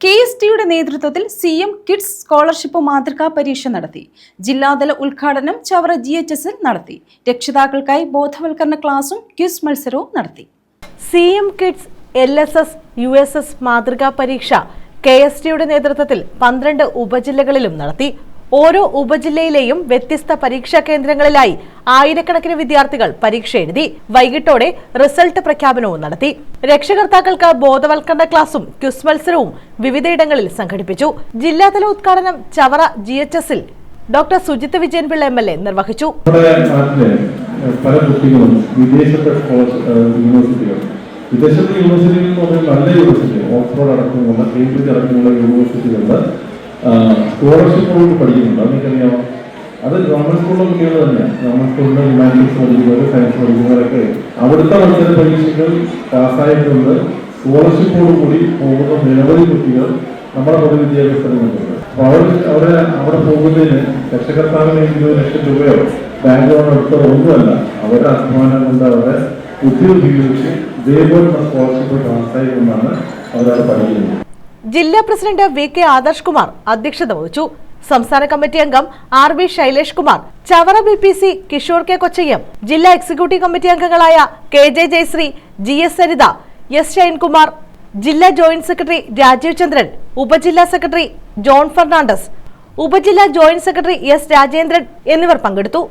KSTയുടെ നേതൃത്വത്തിൽ CM kids scholarship മാതൃകാ പരീക്ഷ നടത്തി. ജില്ലാതല ഉദ്ഘാടനം ചവറ GHSൽ നടത്തി. രക്ഷിതാക്കൾക്കായി ബോധവൽക്കരണ ക്ലാസും ക്വിസ് മത്സരവും നടത്തി. CM കിഡ്സ് LSS USS മാതൃകാ പരീക്ഷ KSTയുടെ നേതൃത്വത്തിൽ 12 ഉപജില്ലകളിലും നടത്തി. ഓരോ ഉപജില്ലയിലെയും വ്യത്യസ്ത പരീക്ഷാ കേന്ദ്രങ്ങളിലായി ആയിരക്കണക്കിന് വിദ്യാർത്ഥികൾ പരീക്ഷ എഴുതി. വൈകിട്ടോടെ റിസൾട്ട് പ്രഖ്യാപനവും നടത്തി. രക്ഷകർത്താക്കൾക്ക് ബോധവൽക്കരണ ക്ലാസും ക്വിസ് മത്സരവും വിവിധയിടങ്ങളിൽ സംഘടിപ്പിച്ചു. ജില്ലാതല ഉദ്ഘാടനം ചവറ GHSൽ ഡോക്ടർ സുജിത് വിജയൻപിള്ള MLA നിർവഹിച്ചു. പല കുട്ടികളും വിദേശത്തെ യൂണിവേഴ്സിറ്റികളിൽ നല്ല യൂണിവേഴ്സിറ്റി ഓക്സ്ഫോർഡ് അടക്കമുള്ള കേംബ്രിഡ്ജ് അടക്കമുള്ള യൂണിവേഴ്സിറ്റികളിൽ സ്കോളർഷിപ്പോട് പഠിക്കുന്നുണ്ട്. അതെനിക്കറിയാമോ? അത് ഗവൺമെന്റ് സ്കൂളിലെ കുട്ടികൾ തന്നെയാണ്. ഗവൺമെന്റ് സ്കൂളിൽ ഹ്യൂമാനിറ്റീസ് പഠിക്കുന്നവർ, സയൻസ് പഠിക്കുന്നവരൊക്കെ അവിടുത്തെ മത്സര പരീക്ഷകൾ പാസ്സായിട്ടുണ്ട്. സ്കോളർഷിപ്പോട് കൂടി പോകുന്ന നിരവധി കുട്ടികൾ നമ്മുടെ പൊതുവിദ്യാഭ്യാസ രംഗത്തുണ്ട്. അപ്പോൾ അവിടെ പോകുന്നതിന് രക്ഷകർത്താവിന് 20 ലക്ഷം രൂപയോ ബാങ്ക് ലോൺ എടുത്തോ ഒന്നുമല്ല. അവരുടെ അധ്വാനം കൊണ്ട് അവരുടെ ബുദ്ധി ഉപയോഗിച്ച് ഇതേപോലുള്ള സ്കോളർഷിപ്പ് പാസ്സായിക്കൊണ്ടാണ് അവരവിടെ പഠിക്കുന്നത്. ജില്ലാ പ്രസിഡന്റ് VK ആദർശ് കുമാർ അധ്യക്ഷത വഹിച്ചു. സംസ്ഥാന കമ്മിറ്റി അംഗം RV Shailesh Kumar, Chavara BPC Kishore K Kochayyam, ജില്ലാ എക്സിക്യൂട്ടീവ് കമ്മിറ്റി അംഗങ്ങളായ KJ Jayashree, GS Saritha, S Shinekumar, ജില്ലാ ജോയിന്റ് സെക്രട്ടറി രാജീവ് ചന്ദ്രൻ, ഉപജില്ലാ സെക്രട്ടറി ജോൺ ഫെർണാണ്ടസ്, ഉപജില്ലാ ജോയിന്റ് സെക്രട്ടറി S രാജേന്ദ്രൻ എന്നിവർ പങ്കെടുത്തു.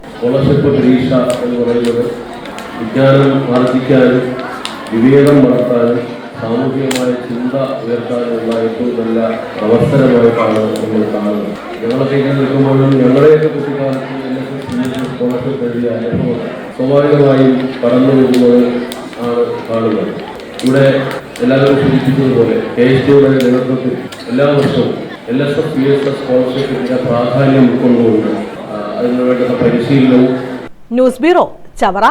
സാമൂഹികമായ ചിന്ത ഉയർത്താനുള്ള ഏറ്റവും നല്ല അവസരമായിട്ടാണ് നമ്മൾ കാണുന്നത്. ഞങ്ങളൊക്കെ ഇങ്ങനെ നിൽക്കുമ്പോഴും ഞങ്ങളുടെയൊക്കെ കുട്ടിക്കാലത്ത് സ്കോളർഷിപ്പ് എഴുതിയ അനുഭവം സ്വാഭാവികമായും കടന്നു വരുന്നത് ആണ് കാണുന്നത്. ഇവിടെ എല്ലാവരും സൂചിപ്പിച്ചതുപോലെ KSTയുടെ നേതൃത്വത്തിൽ എല്ലാ വർഷവും LSS USS സ്കോളർഷിപ്പിന്റെ പ്രാധാന്യം ഉൾക്കൊണ്ടുകൊണ്ട് അതിനു വേണ്ടുന്ന പരിശീലനവും. News bureau, Chavara.